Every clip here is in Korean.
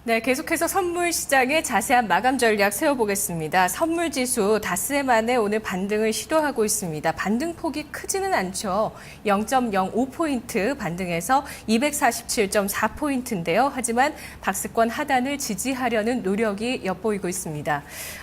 네, 계속해서 선물 시장의 자세한 마감 전략 세워보겠습니다. 선물 지수 닷새 만에 오늘 반등을 시도하고 있습니다. 반등 폭이 크지는 않죠. 0.05포인트 반등해서 247.4포인트인데요. 하지만 박스권 하단을 지지하려는 노력이 엿보이고 있습니다.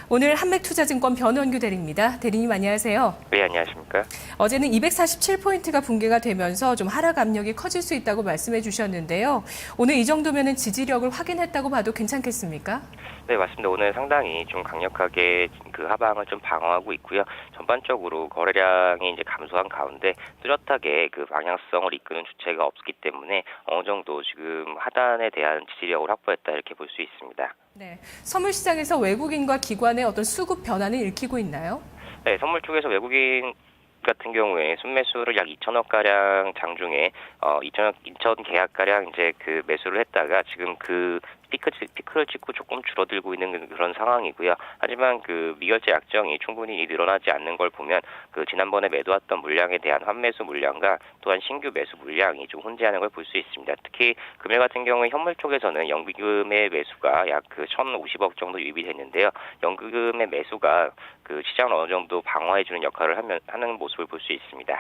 오늘 한맥투자증권 변원규 대리입니다. 대리님 안녕하세요. 네, 안녕하십니까. 어제는 247포인트가 붕괴가 되면서 좀 하락 압력이 커질 수 있다고 말씀해 주셨는데요. 오늘 이 정도면은 지지력을 확인했다고 봐도 괜찮겠습니까? 네, 맞습니다. 오늘 상당히 좀 강력하게 그 하방을 좀 방어하고 있고요. 전반적으로 거래량이 이제 감소한 가운데 뚜렷하게 그 방향성을 이끄는 주체가 없기 때문에 어느 정도 지금 하단에 대한 지지력을 확보했다 이렇게 볼 수 있습니다. 네, 선물 시장에서 외국인과 기관의 어떤 수급 변화는 읽히고 있나요? 네, 선물 쪽에서 외국인 같은 경우에 순매수를 약 2천억 가량 장중에 2천 계약 가량 이제 그 매수를 했다가 지금 그 피크를 찍고 조금 줄어들고 있는 그런 상황이고요. 하지만 그 미결제 약정이 충분히 늘어나지 않는 걸 보면 그 지난번에 매도했던 물량에 대한 환매수 물량과 또한 신규 매수 물량이 좀 혼재하는 걸 볼 수 있습니다. 특히 금일 같은 경우에 현물 쪽에서는 연기금의 매수가 약 그 1,050억 정도 유입이 됐는데요. 연기금의 매수가 그 시장을 어느 정도 방어해주는 역할을 하는 모습을 볼 수 있습니다.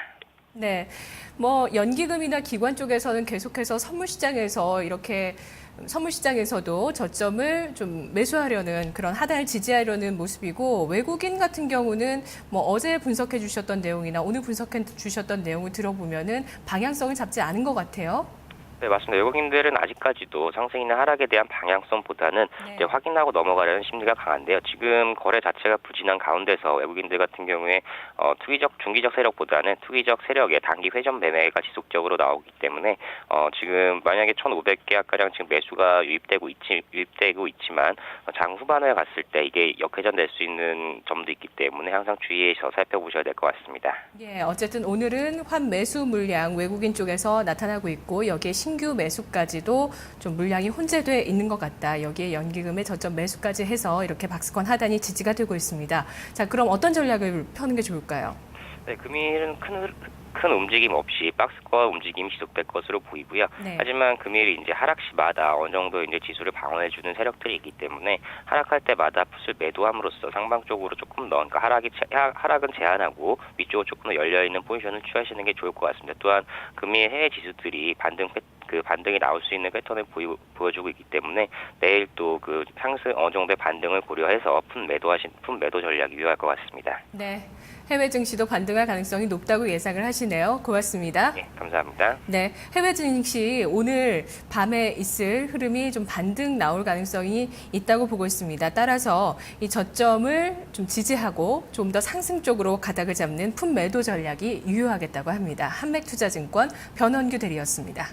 네, 연기금이나 기관 쪽에서는 계속해서 선물 시장에서도 저점을 좀 매수하려는 그런 하단을 지지하려는 모습이고, 외국인 같은 경우는 어제 분석해 주셨던 내용이나 오늘 분석해 주셨던 내용을 들어보면은 방향성을 잡지 않은 것 같아요. 네, 맞습니다. 외국인들은 아직까지도 상승이나 하락에 대한 방향성보다는 이제 확인하고 넘어가려는 심리가 강한데요. 지금 거래 자체가 부진한 가운데서 외국인들 같은 경우에 중기적 세력보다는 투기적 세력의 단기 회전 매매가 지속적으로 나오기 때문에 지금 만약에 1,500계약 가량 지금 매수가 유입되고 있지만 장 후반에 갔을 때 이게 역회전될 수 있는 점도 있기 때문에 항상 주의해서 살펴보셔야 될 것 같습니다. 예, 어쨌든 오늘은 환매수 물량 외국인 쪽에서 나타나고 있고, 여기에 신규 매수까지도 좀 물량이 혼재돼 있는 것 같다. 여기에 연기금의 저점 매수까지 해서 이렇게 박스권 하단이 지지가 되고 있습니다. 자, 그럼 어떤 전략을 펴는 게 좋을까요? 네, 금일은 큰 움직임 없이 박스권 움직임이 지속될 것으로 보이고요. 네. 하지만 금일이 이제 하락 시마다 어느 정도 이제 지수를 방어해주는 세력들이 있기 때문에 하락할 때마다 풋을 매도함으로써 상방 쪽으로 조금 더, 그러니까 하락은 제한하고 위쪽으로 조금 더 열려 있는 포지션을 취하시는 게 좋을 것 같습니다. 또한 금일 해외 지수들이 반등이 나올 수 있는 패턴을 보여주고 있기 때문에 내일 또 그 상승 어느 정도의 반등을 고려해서 푼 매도 전략이 유효할 것 같습니다. 네, 해외 증시도 반등할 가능성이 높다고 예상을 하시네요. 고맙습니다. 네, 감사합니다. 네, 해외 증시 오늘 밤에 있을 흐름이 좀 반등 나올 가능성이 있다고 보고 있습니다. 따라서 이 저점을 좀 지지하고 좀 더 상승 쪽으로 가닥을 잡는 푼 매도 전략이 유효하겠다고 합니다. 한맥투자증권 변원규 대리였습니다.